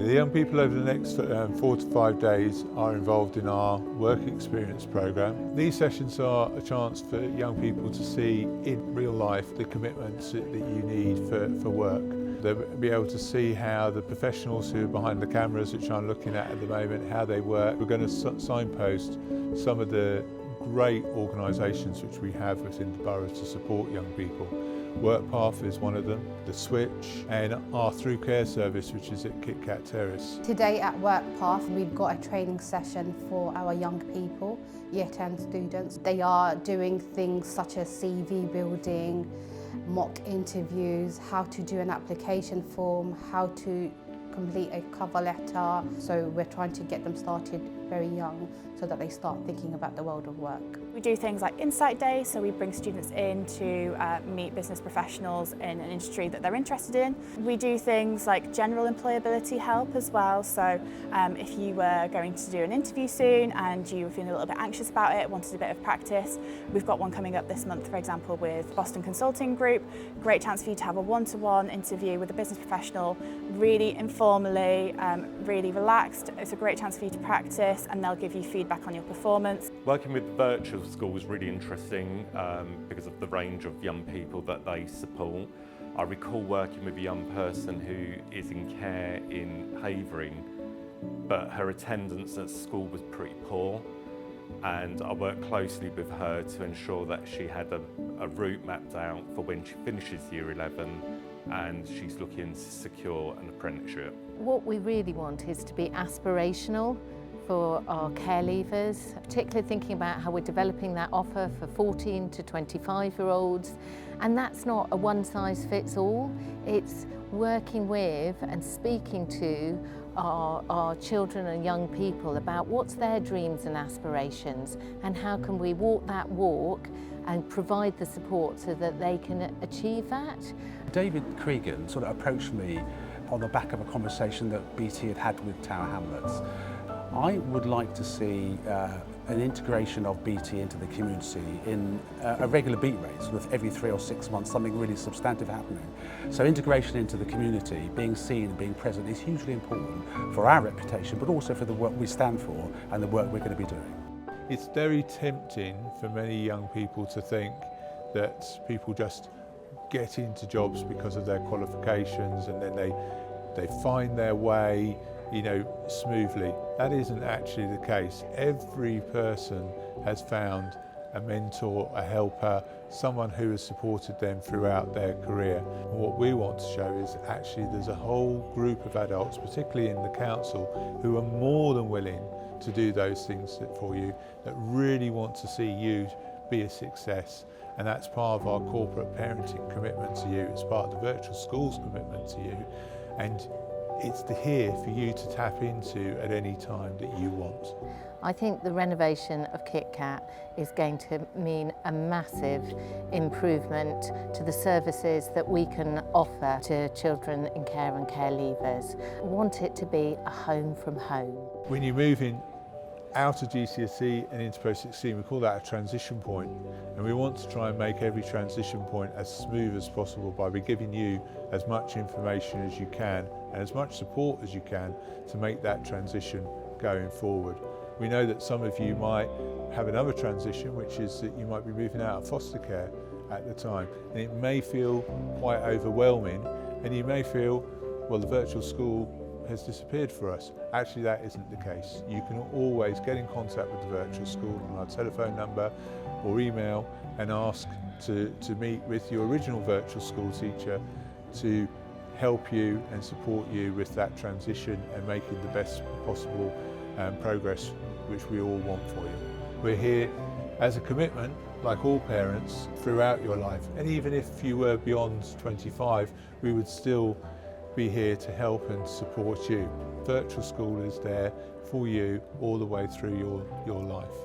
The young people over the next 4 to 5 days are involved in our work experience programme. These sessions are a chance for young people to see in real life the commitments that you need for work. They'll be able to see how the professionals who are behind the cameras, which I'm looking at the moment, how they work. We're going to signpost some of the great organisations which we have within the borough to support young people. WorkPath is one of them, The Switch, and our Through Care service, which is at Kit Kat Terrace. Today at WorkPath we've got a training session for our young people, Year 10 students. They are doing things such as CV building, mock interviews, how to do an application form, how to complete a cover letter. So we're trying to get them started very young so that they start thinking about the world of work. We do things like Insight Day, so we bring students in to meet business professionals in an industry that they're interested in. We do things like general employability help as well, so if you were going to do an interview soon and you were feeling a little bit anxious about it, wanted a bit of practice, we've got one coming up this month, for example, with Boston Consulting Group. Great chance for you to have a one-to-one interview with a business professional, really informally, really relaxed. It's a great chance for you to practice and they'll give you feedback on your performance. Working with virtual school is really interesting because of the range of young people that they support. I recall working with a young person who is in care in Havering, but her attendance at school was pretty poor, and I worked closely with her to ensure that she had a route mapped out for when she finishes Year 11 and she's looking to secure an apprenticeship. What we really want is to be aspirational for our care leavers, particularly thinking about how we're developing that offer for 14 to 25-year-olds. And that's not a one-size-fits-all. It's working with and speaking to our children and young people about what's their dreams and aspirations and how can we walk that walk and provide the support so that they can achieve that. David Cregan sort of approached me on the back of a conversation that BT had had with Tower Hamlets. I would like to see an integration of BT into the community in a regular beat rate, sort of every 3 or 6 months, something really substantive happening. So integration into the community, being seen and being present is hugely important for our reputation, but also for the work we stand for and the work we're going to be doing. It's very tempting for many young people to think that people just get into jobs because of their qualifications and then they find their way, you know, smoothly. That isn't actually the case. Every person has found a mentor, a helper, someone who has supported them throughout their career. And what we want to show is actually there's a whole group of adults, particularly in the council, who are more than willing to do those things for you, that really want to see you be a success. And that's part of our corporate parenting commitment to you. It's part of the virtual schools commitment to you. And it's here for you to tap into at any time that you want. I think the renovation of Kit Kat is going to mean a massive improvement to the services that we can offer to children in care and care leavers. We want it to be a home from home. When you move in out of GCSE and into post-16, we call that a transition point, and we want to try and make every transition point as smooth as possible by giving you as much information as you can and as much support as you can to make that transition going forward. We know that some of you might have another transition, which is that you might be moving out of foster care at the time, and it may feel quite overwhelming, and you may feel, well, the virtual school has disappeared for us. Actually, that isn't the case. You can always get in contact with the virtual school on our telephone number or email and ask to meet with your original virtual school teacher to help you and support you with that transition and making the best possible progress which we all want for you. We're here as a commitment, like all parents, throughout your life. And even if you were beyond 25, we would still be here to help and support you. Virtual school is there for you all the way through your life.